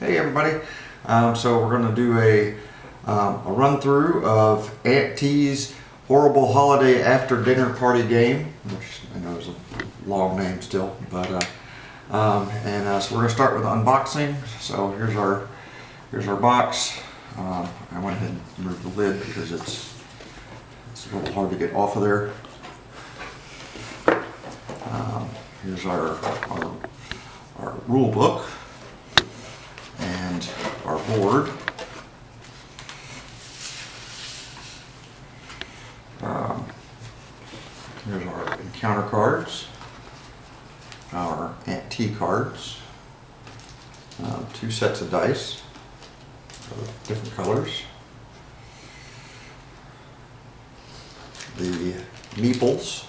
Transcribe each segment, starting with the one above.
Hey everybody. So we're going to do a run through of Aunt T's Horrible Holiday After Dinner Party Game, which I know is a long name still, but so we're going to start with unboxing. So here's our box. I went ahead and removed the lid because it's a little hard to get off of there. Here's our rule book and our board. Here's our encounter cards, our Aunt T cards, 2 sets of dice of different colors, the meeples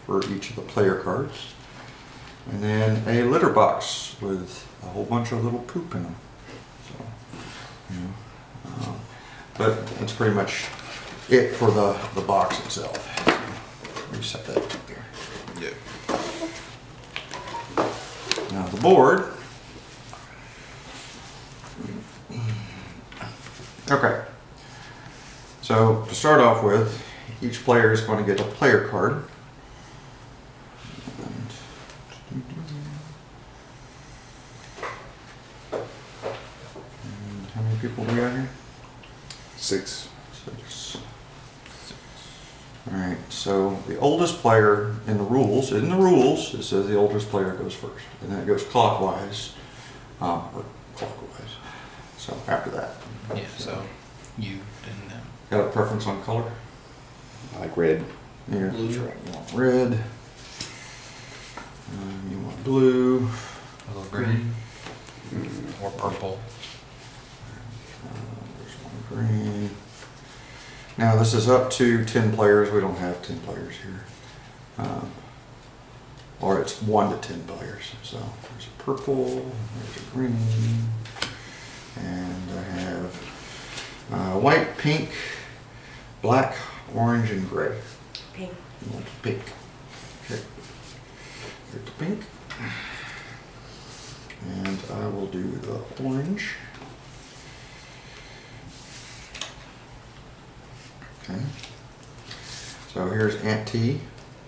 for each of the player cards, and then a litter box with a whole bunch of little poop in them. So, but that's pretty much it for the box itself. Let me set that up there. Yeah. Now the board. Okay. So to start off with, each player is going to get a player card. And how many people do we got here? 6. 6. Alright, so the oldest player in the rules, it says the oldest player goes first. And then it goes clockwise, or clockwise. So after that. Yeah, so you and them. Got a preference on color? I like red. Yeah, Blue. that's right. You want red. You want blue. A little green. Or purple. There's one green. Now this is up to 10 players. We don't have 10 players here. Or it's 1 to 10 players. So there's a purple, there's a green, and I have white, pink, black, orange, and gray. Pink. You want pink. Okay. Here's the pink. And I will do the orange. Okay. So here's Aunt T,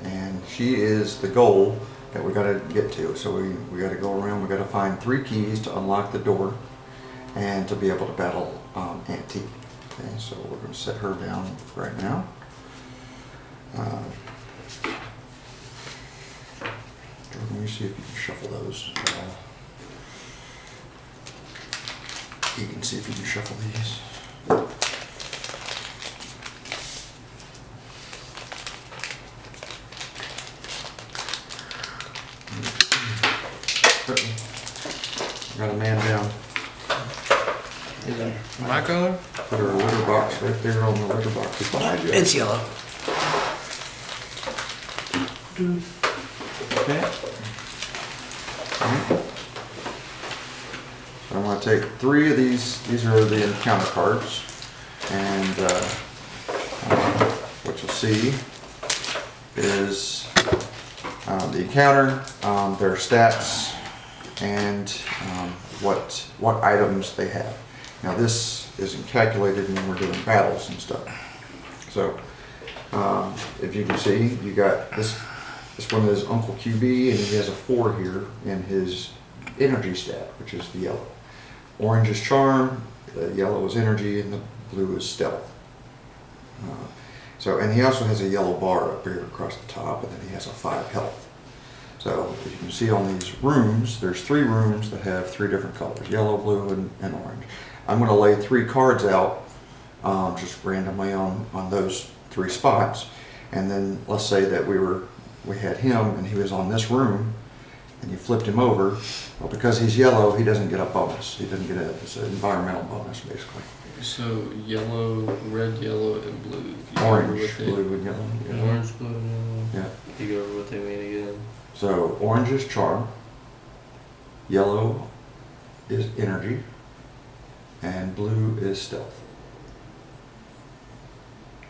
and she is the goal that we got to get to. So we got to go around. We got to find 3 keys to unlock the door, and to be able to battle Aunt T. Okay. So we're going to set her down right now. Let me see if you can shuffle those. You can see if you can shuffle these. Got a man down. My color? Put her litter box right there on the litter box behind you. It's yellow. Okay. So I'm going to take 3 of these. These are the encounter cards, and what you'll see is the encounter, their stats, and what items they have. Now this isn't calculated when we're doing battles and stuff. So if you can see, you got this one is Uncle QB, and he has a 4 here in his energy stat, which is the yellow. Orange is charm, the yellow is energy, and the blue is stealth. And he also has a yellow bar up here across the top, and then he has a 5 health. So as you can see on these rooms, there's 3 rooms that have 3 different colors, yellow, blue, and orange. I'm going to lay 3 cards out just randomly on those 3 spots, and then let's say that we had him and he was on this room, and you flipped him over. Well, because he's yellow, he doesn't get a bonus. He doesn't get it's an environmental bonus, basically. So yellow, red, yellow, and blue. Orange, blue, and yellow. Yeah. Orange, blue, and yellow. Yeah. You go over what they mean again. So orange is charm, yellow is energy, and blue is stealth.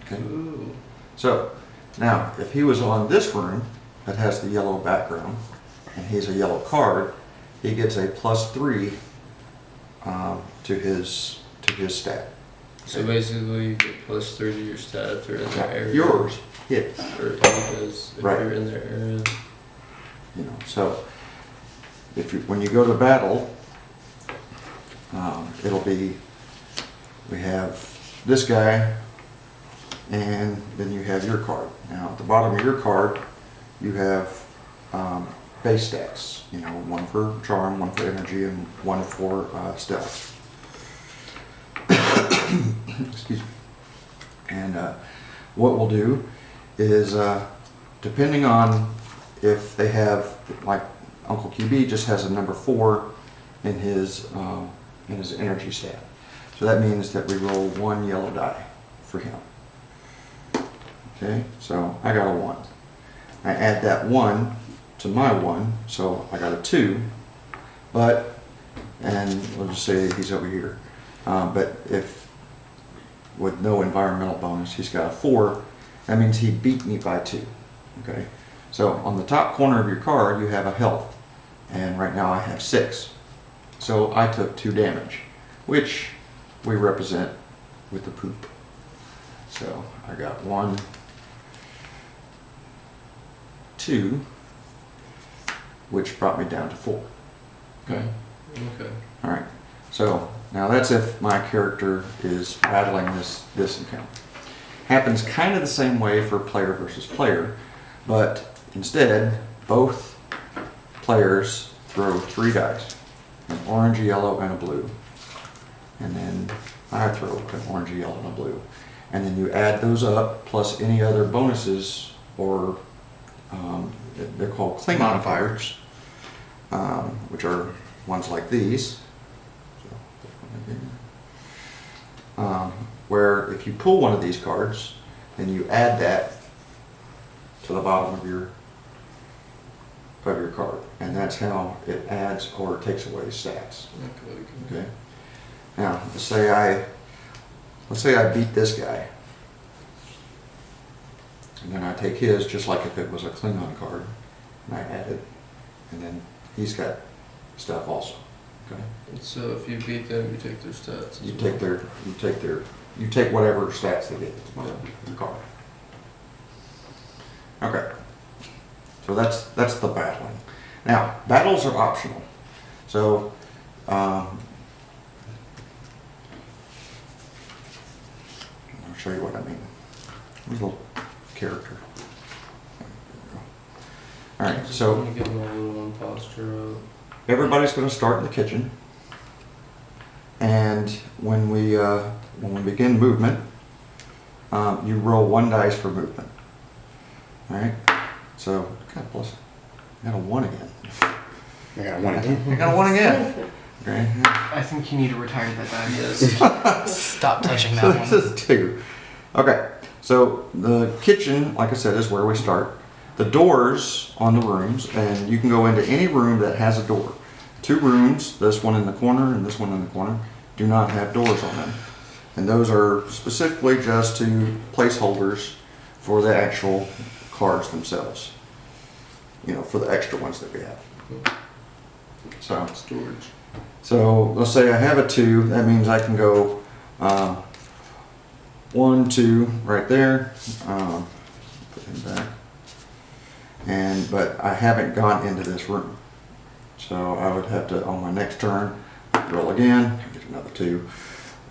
Okay. Ooh. So now, if he was on this room that has the yellow background, and he's a yellow card, he gets a +3 to his stat. So basically, you get +3 to your stat if they're in their area. Yours, yes. Or he does if Right. you're in their area. You know, so when you go to battle, it'll be, we have this guy, and then you have your card. Now at the bottom of your card, you have base stats. You know, one for charm, one for energy, and one for stealth. Excuse me. And what we'll do is, depending on if they have, like Uncle QB just has a number 4 in his energy stat. So that means that we roll 1 yellow die for him. Okay, so I got a 1. I add that 1 to my 1, so I got a 2. But, and we'll just say he's over here. But if, with no environmental bonus, he's got a 4, that means he beat me by 2. Okay, so on the top corner of your card, you have a health. And right now I have 6. So I took 2 damage, which we represent with the poop. So I got 1, 2, which brought me down to 4. Okay. Okay. All right. So now that's if my character is battling this encounter. Happens kind of the same way for player versus player, but instead both players throw 3 dice, an orange, a yellow, and a blue. And then I throw an orange, a yellow, and a blue. And then you add those up plus any other bonuses, or they're called Klingon modifiers, which are ones like these. Where if you pull one of these cards, then you add that to the bottom of your card, and that's how it adds or takes away stats. Okay. Now, let's say I beat this guy, and then I take his just like if it was a Klingon card, and I add it, and then he's got stuff also. Okay. So if you beat them, you take their stats. You take whatever stats they get at the bottom of the card. Okay. So that's the battling. Now, battles are optional. So I'll show you what I mean. Here's a little character. All right, so you give them a little one posture up. everybody's going to start in the kitchen, and when we begin movement, you roll 1 dice for movement. All right. So, God bless. I got a 1 again. I got 1 again. I got a 1 again. Okay. I think you need to retire that die. Yes. Stop touching So that this one. is 2. Okay. So the kitchen, like I said, is where we start. The doors on the rooms, and you can go into any room that has a door. 2 rooms, this one in the corner and this one in the corner, do not have doors on them. And those are specifically just to placeholders for the actual cards themselves. You know, for the extra ones that we have. So, Storage. so let's say I have a 2, that means I can go 1, 2 right there. Put him back. But I haven't gone into this room. So I would have to, on my next turn, roll again, get another 2,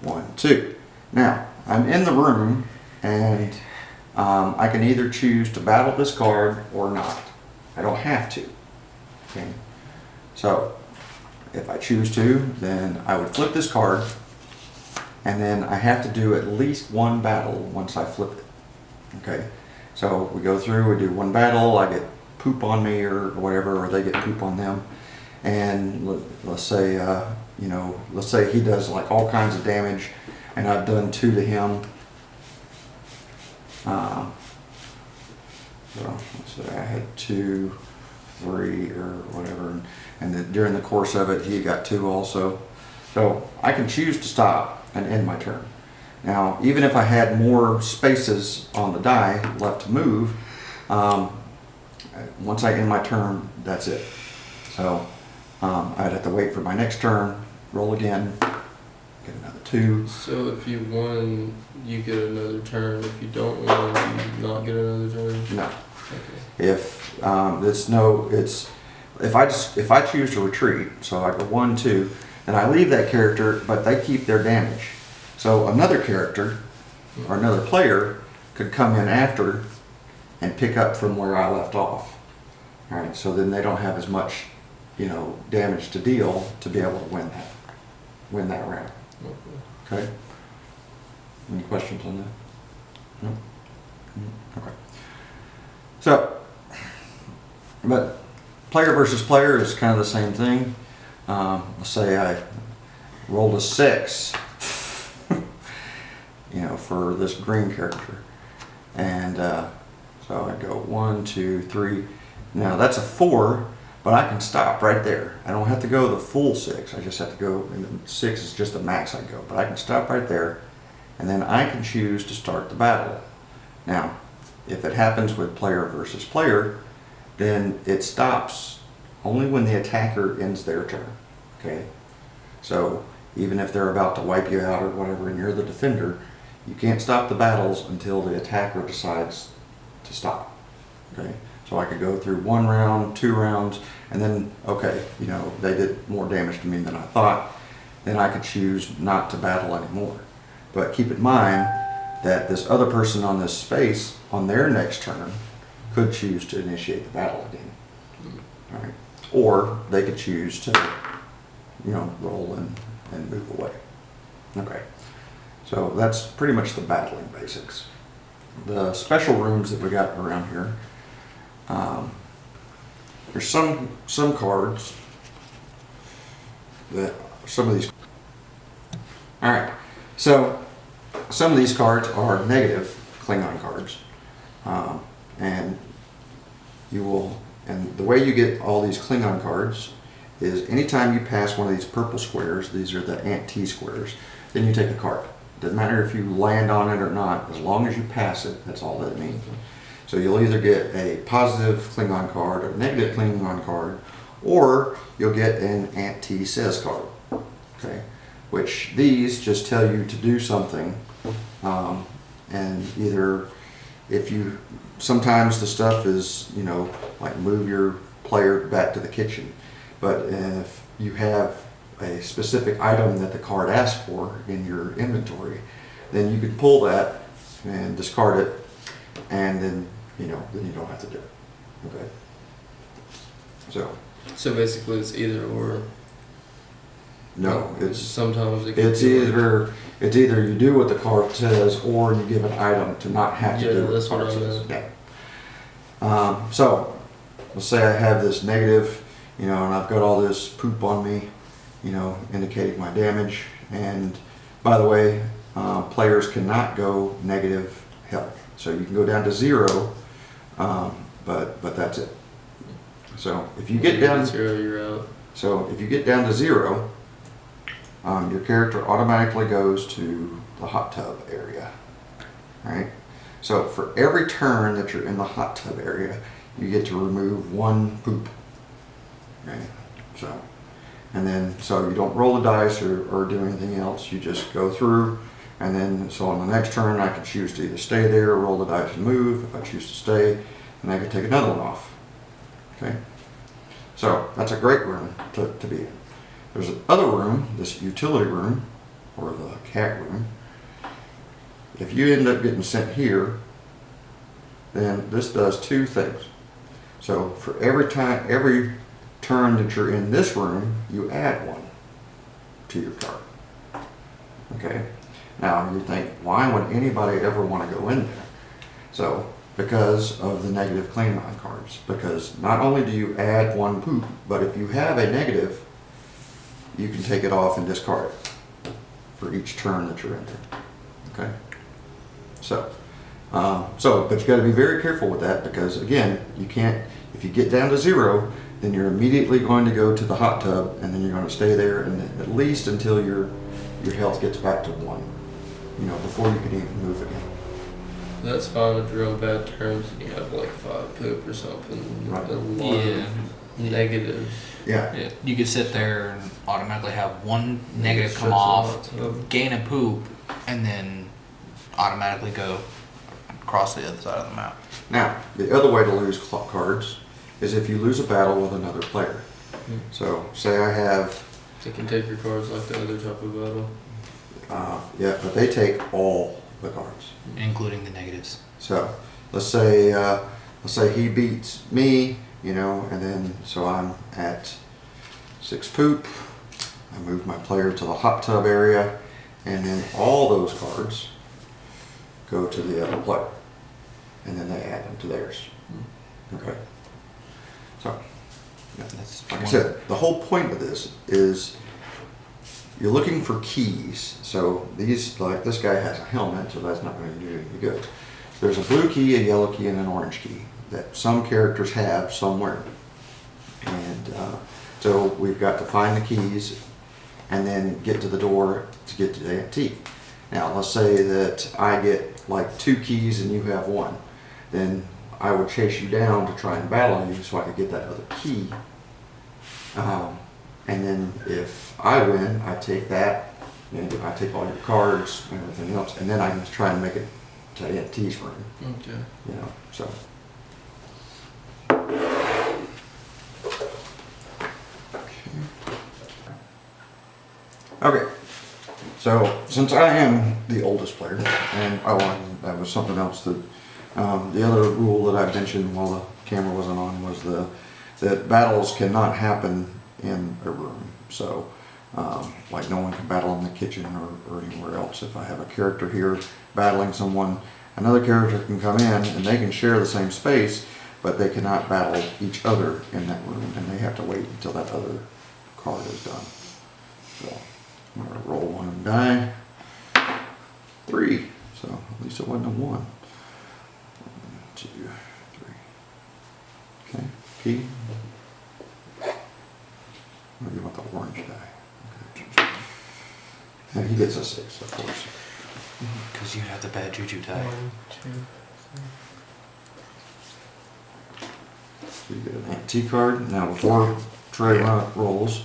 1, 2. Now, I'm in the room, and I can either choose to battle this card or not. I don't have to. Okay. So, if I choose to, then I would flip this card, and then I have to do at least 1 battle once I flip it. Okay. So we go through, we do 1 battle, I get poop on me or whatever, or they get poop on them. And let's say, let's say he does like all kinds of damage, and I've done 2 to him. So let's say I had 2, 3, or whatever, and then during the course of it, he got 2 also. So I can choose to stop and end my turn. Now, even if I had more spaces on the die left to move, once I end my turn, that's it. So I'd have to wait for my next turn, roll again, get another 2. So if you won, you get another turn. If you don't win, you not get another turn. No. Okay. If if I choose to retreat, so I go 1, 2, and I leave that character, but they keep their damage. So another character or another player could come in after and pick up from where I left off. All right, so then they don't have as much, damage to deal to be able to win that round. Okay. Okay. Any questions on that? No. Okay. So, but player versus player is kind of the same thing. Let's say I rolled a 6, for this green character, and so I go 1, 2, 3. Now that's a 4, but I can stop right there. I don't have to go the full 6. I just have to go, and 6 is just the max I go. But I can stop right there, and then I can choose to start the battle. Now, if it happens with player versus player, then it stops only when the attacker ends their turn. Okay, so even if they're about to wipe you out or whatever, and you're the defender, you can't stop the battles until the attacker decides to stop. Okay, so I could go through 1 round, 2 rounds, and then, okay, they did more damage to me than I thought, then I could choose not to battle anymore. But keep in mind that this other person on this space, on their next turn, could choose to initiate the battle again. All right. Or they could choose to, roll and move away. Okay. So that's pretty much the battling basics. The special rooms that we got around here, there's some cards that some of these. All right, so some of these cards are negative Klingon cards, and the way you get all these Klingon cards is anytime you pass one of these purple squares, these are the anti squares, then you take a card. Doesn't matter if you land on it or not, as long as you pass it, that's all that it means. So you'll either get a positive Klingon card or a negative Klingon card, or you'll get an anti-says card, okay? Which these just tell you to do something, and either sometimes the stuff is, like move your player back to the kitchen, but if you have a specific item that the card asks for in your inventory, then you can pull that and discard it, and then you don't have to do it. Okay. So basically, it's either or. no, it's Sometimes it can it's be like- either you do what the card says, or you give an item to not have to Yeah, do what that's the card what I says. meant. Yeah. So let's say I have this negative, and I've got all this poop on me, indicating my damage. And by the way, players cannot go negative health. So you can go down to 0, but that's it. So if you get down 0, you're out. So if you get down to 0, your character automatically goes to the hot tub area. Right? So for every turn that you're in the hot tub area, you get to remove 1 poop. Right? So you don't roll the dice or do anything else. You just go through, and then so on the next turn I can choose to either stay there or roll the dice and move. If I choose to stay, and I can take another one off. Okay? So that's a great room to be in. There's another room, this utility room, or the cat room. If you end up getting sent here, then this does 2 things. So for every turn that you're in this room, you add 1 to your card. Okay? Now you think, why would anybody ever want to go in there? So, because of the negative Klingon cards. Because not only do you add 1 poop, but if you have a negative, you can take it off and discard it for each turn that you're in there. Okay? But you got to be very careful with that, because again, you can't, if you get down to 0, then you're immediately going to go to the hot tub, and then you're going to stay there, and at least until your health gets back to 1, before you can even move again. That's fine if you're on bad terms and you have like 5 poop or something. Right. A lot Yeah. Negative. Yeah. Yeah. You could sit there and automatically have one negative Shuts come it off, off. gain a poop, and then automatically go across the other side of the map. Now, the other way to lose cards is if you lose a battle with another player. Hmm. So, say I have, They can take your cards like the other type of battle. yeah, but they take all the cards. Including the negatives. So, let's say he beats me, you know, and then so I'm at 6 poop. I move my player to the hot tub area, and then all those cards go to the other player, and then they add them to theirs. Okay. So, yeah, That's like I one- said, the whole point of this is you're looking for keys. So these, like this guy has a helmet, so that's not going to do any good. There's a blue key, a yellow key, and an orange key that some characters have somewhere. And so we've got to find the keys and then get to the door to get to the antique. Now let's say that I get like 2 keys and you have 1. Then I would chase you down to try and battle you so I could get that other key. And then if I win, I take that, and I take all your cards and everything else, and then I can try and make it to Auntie's room, Okay. you know, so. Okay, so since I am the oldest player, and that was something else that, the other rule that I mentioned while the camera wasn't on was that battles cannot happen in a room. So, like no one can battle in the kitchen or anywhere else. If I have a character here battling someone, another character can come in and they can share the same space, but they cannot battle each other in that room, and they have to wait until that other card is done. So, I'm gonna roll one and die. 3. So at least it wasn't a 1. 1, 2, 3. Okay, key. Oh, you want the orange die. Okay. And he gets a 6, of course. Because you have the bad juju die. 1, 2, 3. So you get an antique card. Now before Trey rolls,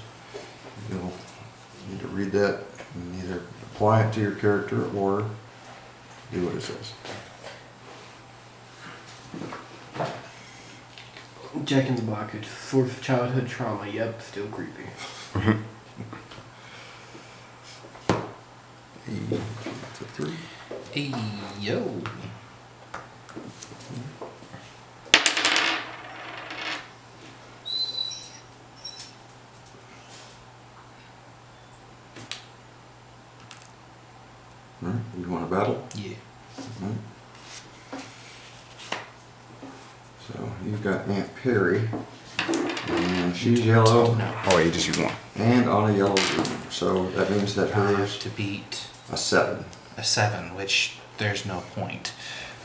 you'll need to read that and either apply it to your character or do what it says. Jack in the Box, source of childhood trauma. Yep, still creepy. That's a 3. Hey, yo. Alright, you want to battle? Yeah. Alright. So you've got Aunt Perry, and she's yellow, Oh, you just use 1. and on a yellow room. So that means that I have hers to beat a 7. a 7, which there's no point.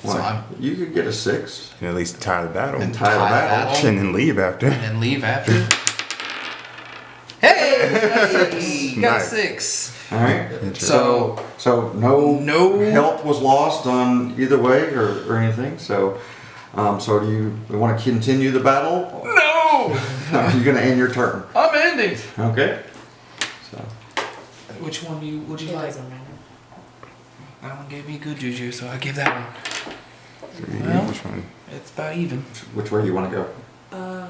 So Why? I'm You could get a 6 And at least tie the battle. and tie the battle. And then leave after. and then leave after. Hey! Got a Nice. 6. All right. So So no No. help was lost on either way or anything. So so do you want to continue the battle? no, You're gonna end your turn. I'm ending. Okay. So Which one would you It like? doesn't matter. That one gave me good juju, so I give that one. Yeah, which one? It's about even. which way do you want to go? That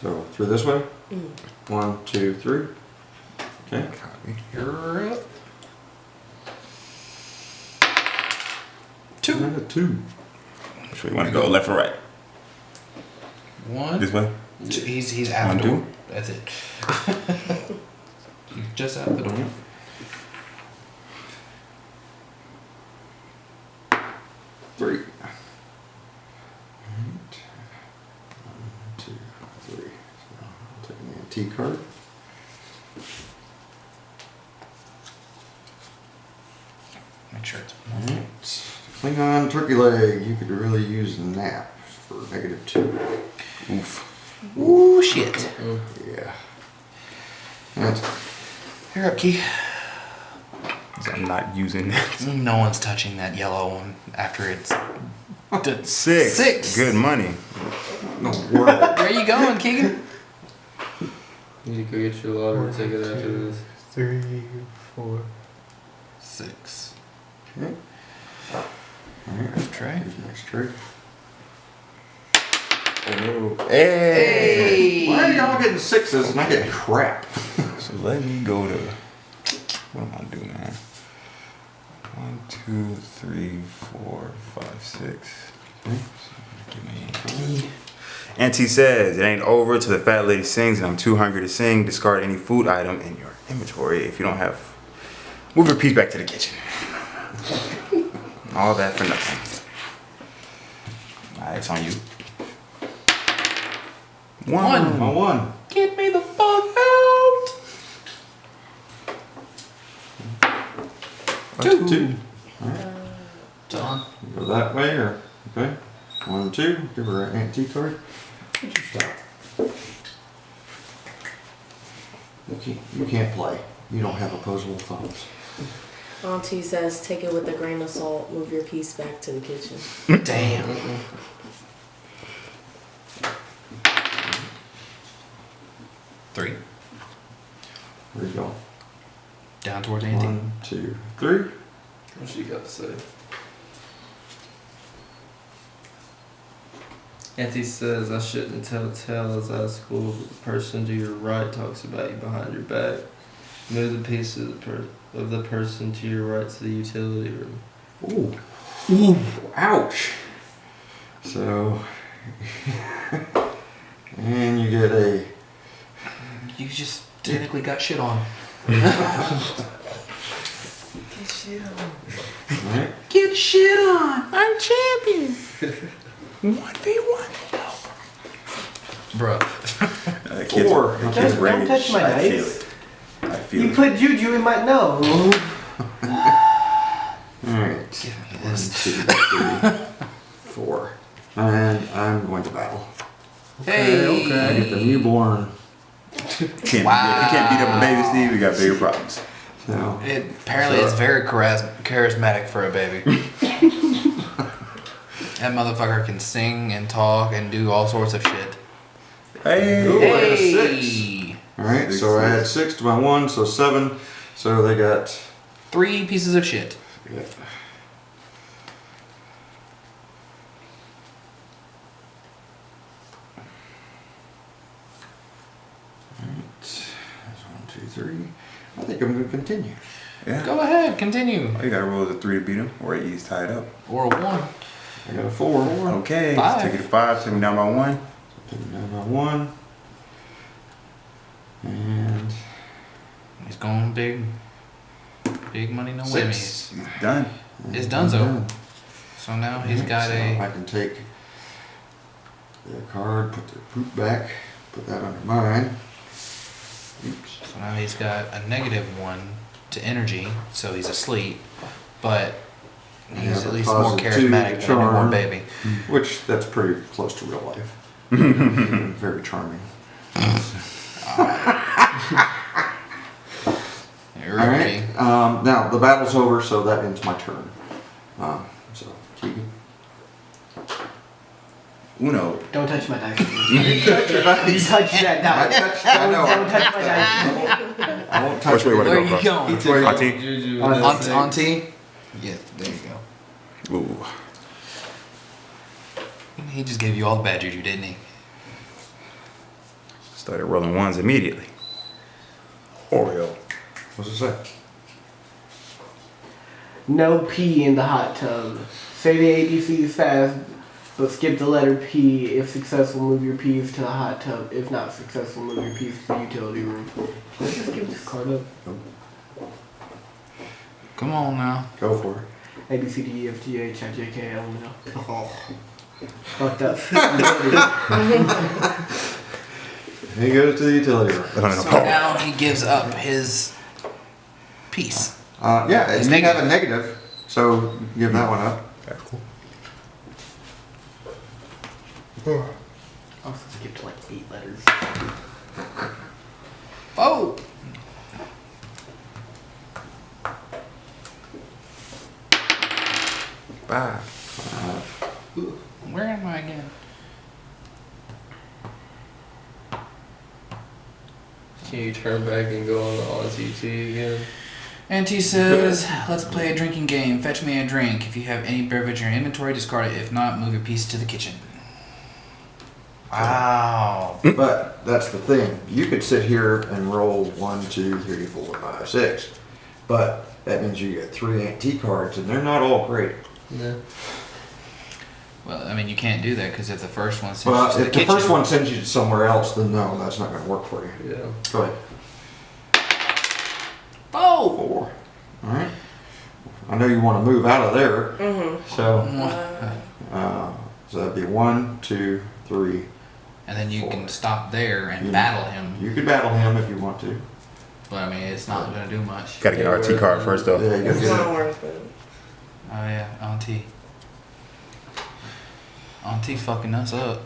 So through this way. way. 1, 2, 3. Okay. Copy. You're up. 2. And a 2. Which way you want to go? Left or right? 1. This way? He's out One, the two. door. That's it. He's just out the door. 3. Alright. 1, 2, 3. So I'll take an antique card. Make sure it's Alright. Klingon turkey leg. You could really use a nap for -2. Oof. Ooh, shit. Oh, Yeah. That's You're up, Key. So I'm not using that. No one's touching that yellow one after it's 6. 6. Good money. in the world? Where you going, Keegan? You need to go get your lottery ticket after this. 3, 4. 6. Okay. Alright, Trey. here's next trick. Oh. Hey! Why are y'all getting 6s and I get crap? So let me go to. What am I doing, man? 1, 2, 3, 4, 5, 6. Give me Auntie. Auntie says it ain't over till the fat lady sings, and I'm too hungry to sing. Discard any food item in your inventory if you don't have. Move your piece back to the kitchen. All that for nothing. Alright, it's on you. 1. My 1. Get me the fuck out! 2. John. Go that way or okay. 1, 2. Give her an antique card. You can't play. You don't have opposable thumbs. Auntie says, take it with a grain of salt. Move your piece back to the kitchen. Damn. Three. Where you going? Down towards Andy. 1, 2, 3. What you got to say? Auntie says I shouldn't tell tales at school, but the person to your right talks about you behind your back. Move the piece of the person to your right to the utility room. Ooh. Ooh. Ouch. So, and you get a. You just technically got shit on. Get shit on. Right? Get shit on! I'm champion! 1v1. Bruh. Kids, 4. the kids bring Don't me- touch my I feel dice. it. I feel You it. put juju in my nose. Alright. Give me 1, this. 2, 3, 4. And I'm going to battle. Hey! I get the newborn. Can't Wow. If you can't beat up a baby, Steve, we got bigger problems. So, Apparently it's very charismatic for a baby. That motherfucker can sing and talk and do all sorts of shit. Hey! Ooh, I got a 6. Hey! Alright, so I had 6 to my 1, so 7. So they got. 3 pieces of shit. Yeah. Alright. That's 1, 2, 3. I think I'm going to continue. Yeah. Go ahead, continue. All you gotta roll is a 3 to beat him, or a E's tied up. Or a 1. I got a 4. Okay, 5. take it to 5, take me down by 1. Take it down by 1. And He's going big. Big money, no 6. whammies. He's done. It's donezo. So now he's got So a. I can take their card, put their poop back, put that under mine. Oops. So now he's got a -1 to energy, so he's asleep, but he's Yeah, at but least more positive 2 charismatic to than a newborn charm. baby. Which that's pretty close to real life. Very charming. You're All okay. right. Now the battle's over, so that ends my turn. So Keegan. Uno. Don't touch my dice. You touch your dice. You touch that I dice. touched. I know. Don't touch my dice. I won't touch Which way it. would Where I are go, you bro? going? Which way? Auntie? Juju Aunt- with Aunt, that auntie? Yeah, there you go. Ooh. He just gave you all the bad juju, didn't he? Started rolling 1s immediately. Oreo. What's it say? No pee in the hot tub. Say the ABCs fast, but skip the letter P. If successful, move your P's to the hot tub. If not successful, move your P's to the utility room. Let's just give this card up. Come on now. Go for it. A, B, C, D, E, F, G, H, I, J, K, L, M, N, O. Oh. Fucked up. He goes to the utility room. So now he gives up his piece. Yeah, It's and you have a negative. negative, so give that one up. Okay, cool. Also skipped like 8 letters. Oh! Bye. Where am I again? Can you turn back and go on the Aussie T again? Auntie says, let's play a drinking game. Fetch me a drink. If you have any beverage in your inventory, discard it. If not, move your piece to the kitchen. Wow. But that's the thing. You could sit here and roll 1, 2, 3, 4, 5, 6. But that means you get 3 antique cards, and they're not all great. Yeah. Well, I mean, you can't do that because if the first one sends you Well, to the if the kitchen, first one sends you somewhere else, then no, that's not going to work for you. Yeah. Go ahead. 4. 4. All right. I know you want to move out of there. Mm-hmm. So that'd be 1, 2, 3. And then you 4. can stop there and You- battle him. You could battle him if you want to. But I mean, it's not going to do much. Gotta get RT card first though. Yeah, you gotta It's get not it. worth it. Oh yeah, Auntie. Auntie fucking us up.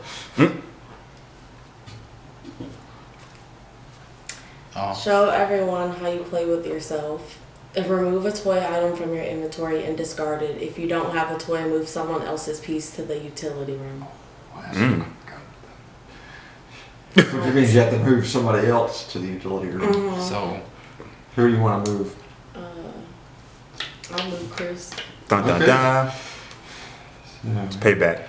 Oh. Show everyone how you play with yourself. And remove a toy item from your inventory and discard it. If you don't have a toy, move someone else's piece to the utility room. Which means you have to move somebody else to the utility room. Mm-hmm. So, Who do you want to move? I'll move Chris. Dun dun Okay. dun. Yeah. It's payback.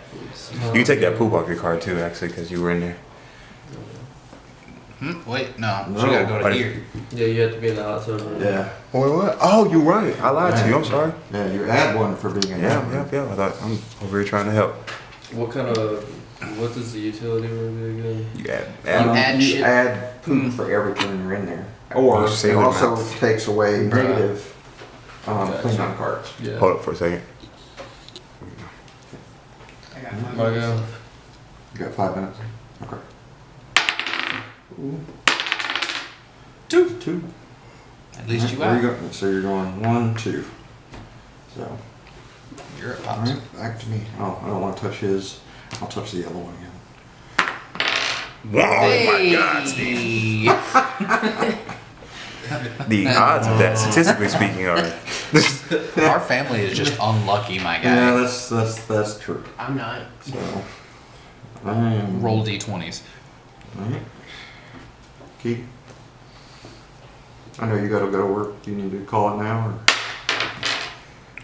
You can take that poop off your card too, actually, because you were in there. wait, no. No. She gotta go to Wait. here. Yeah, you have to be in the hot tub room. Yeah. Wait, what? Oh, you're right. I lied to you. I'm sorry. Yeah, you add one for being in Yeah, that room. yeah. I thought I'm over here trying to help. What does the utility room do again? You add. add you shit. add poop for every time you're in there. Or You it save it also out. takes away Right. negative Gotcha. Klingon cards. Yeah. Hold up for a second. My go. You got 5 minutes? Okay. Two. At least you Where out. go? So you're going 1, 2. So, You're up. alright, back to me. Oh, I don't want to touch his. I'll touch the yellow one again. Oh my God, Steve. The odds of that, statistically speaking, are. Our family is just unlucky, my guy. Yeah, that's true. I'm not. So, I am. Roll d20s. Alright. Keith? I know you gotta go to work. Do you need to call it now or?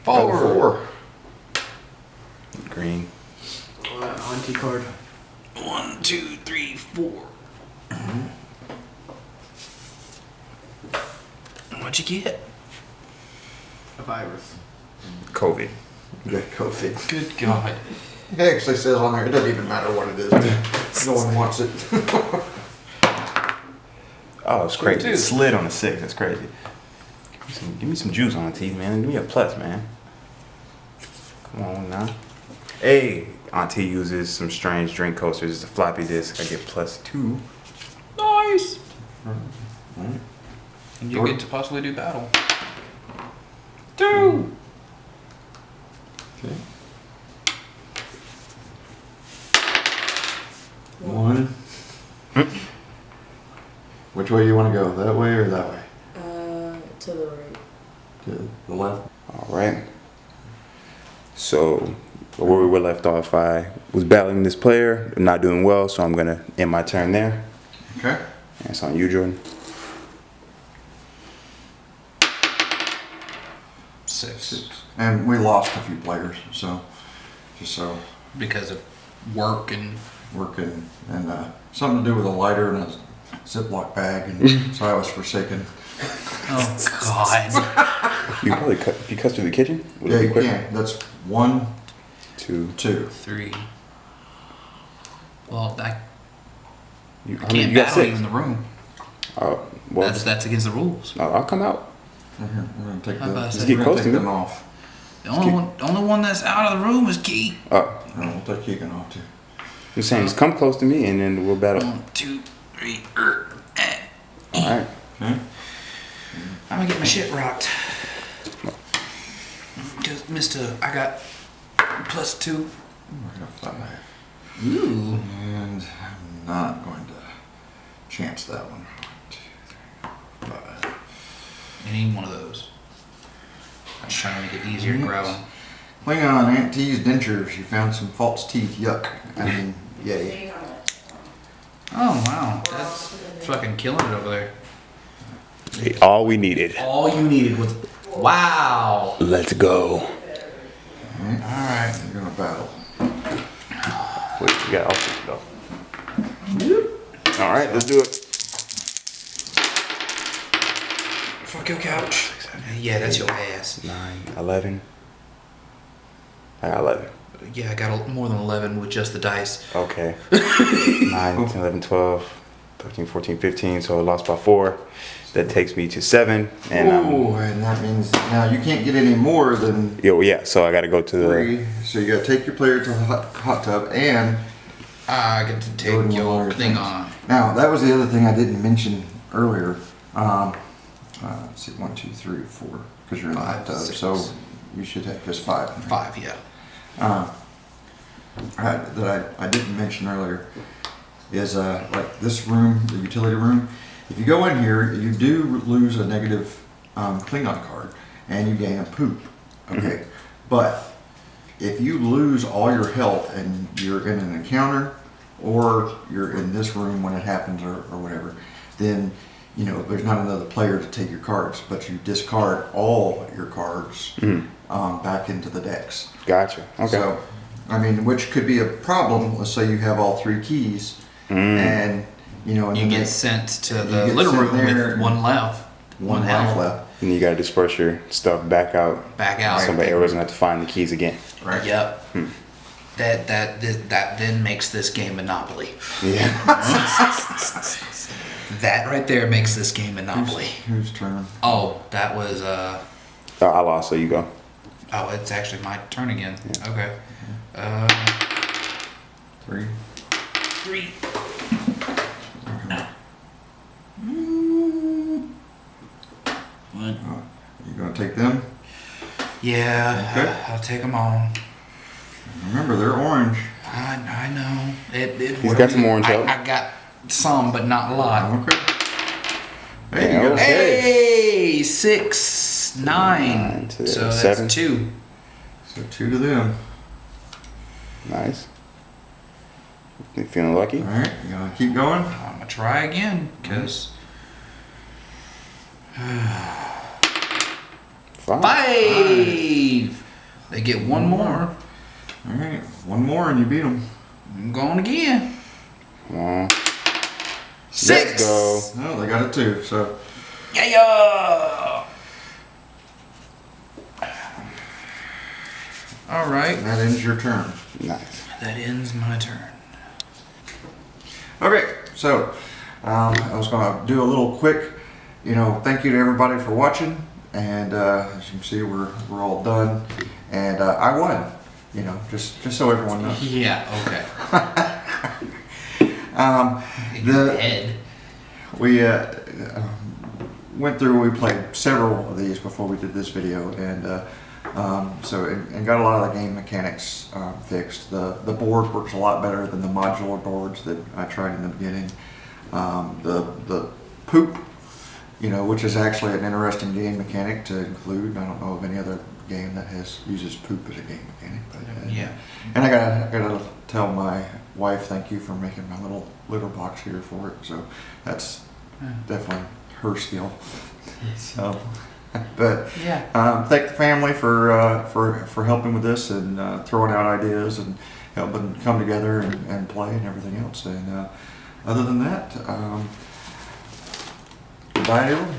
Forward. 4. Green. Auntie card. 1, 2, 3, 4. What'd you get? A virus. COVID. You got COVID. Good God. It actually says on there, it doesn't even matter what it is. No one wants it. Oh, it's crazy. Too. It slid on a 6. That's crazy. Give me some juice on the teeth, man. Give me a plus, man. Come on now. Hey, Auntie uses some strange drink coasters. It's a floppy disk. I get +2. Nice. Alright. And you get to possibly do battle. 2. Okay. 1. Which way you want to go? That way or that way? To the right. To the left? All right. So, where we were left off, I was battling this player, not doing well, so I'm going to end my turn there. Okay. And it's on you, Jordan. 6. And we lost a few players, so just so Because of work and working and something to do with a lighter and a Ziploc bag, and so I was forsaken. oh God. You probably cut, if you cut through the kitchen? Would it Yeah, be you quicker? can. That's 1, 2. 2. 3. Well, I You, can't you got battle you 6. in the room. Well, That's against the rules. I'll come out. Right here, we're gonna take I'm about to the. say- Get We're close gonna to take me. them off. The only one that's out of the room is Key. No, we'll take Keegan off too. You're saying just come close to me and then we'll battle. 1, 2, 3. All right. Okay. I'm gonna get my shit rocked. Cause Mister, I got +2. We're gonna 5. Ooh. And I'm not going to chance that one. 1, 2, 3, 5. Any one of those. I'm just trying to make it easier to grab them. Klingon Auntie's dentures. You found some false teeth. Yuck. I mean, yay. Oh wow, that's fucking killing it over there. All we needed. All you needed was, wow. Let's go. All right. You're gonna battle. Wait, we got all six though. All right, let's do it. Fuck your couch. Yeah, that's your ass. 9, 11. I got 11. Yeah, I got more than 11 with just the dice. Okay. 9, 10, 11, 12, 13, 14, 15. So I lost by 4. That takes me to 7. And Ooh, and that means now you can't get any more than yeah, so I got to go to the 3. So you gotta take your player to the hot tub and I get to take Jordan your Waller thing things. on. Now that was the other thing I didn't mention earlier. Let's see, 1, 2, 3, 4, because you're in the hot 5, tub, 6. so you should have just 5. 5, yeah. That I didn't mention earlier is like this room, the utility room. If you go in here, you do lose a negative Klingon card, and you gain a poop. Okay, but if you lose all your health and you're in an encounter, or you're in this room when it happens, or whatever, then you know there's not another player to take your cards, but you discard all your cards back into the decks. Gotcha. Okay. So, I mean, which could be a problem. Let's say you have all 3 keys, and you know, and You then get they- sent to you the get little sent room there with 1 left. one health left. And you got to disperse your stuff back out. Back out. Somebody else gonna have to find the keys again. Right. Yep. That then makes this game Monopoly. Yeah. That right there makes this game Monopoly. Whose turn? Oh, that was I lost, so you go. oh, it's actually my turn again. Yeah. Okay. 3. 3. What? You gonna take them? Yeah, Okay. I'll take them on. Remember, they're orange. I know. It He's got some orange help. I got some, but not a lot. Okay. Hey, Yeah, you got okay. Hey, 6, 9. 9 to So that's 7. 2. So 2 to them. Nice. You feeling lucky? All right, you gonna keep going? I'm gonna try again, cause 5. 5. They get 1 more. All right, 1 more and you beat them. I'm going again. Come on. 6. Let's go. No, they got it too. So Yeah. All right. that ends your turn. Nice. That ends my turn. Okay, so I was gonna do a little quick, thank you to everybody for watching, and as you can see, we're all done, and I won, just so everyone knows. Yeah. Okay. The- head. We went through. We played several of these before we did this video, and and got a lot of the game mechanics fixed. The board works a lot better than the modular boards that I tried in the beginning. The poop, which is actually an interesting game mechanic to include. I don't know of any other game that uses poop as a game mechanic. But, Yeah. And I gotta tell my wife thank you for making my little litter box here for it. So that's definitely her skill. So, but Yeah. thank the family for helping with this and throwing out ideas and helping come together and play and everything else. And other than that, goodbye everyone.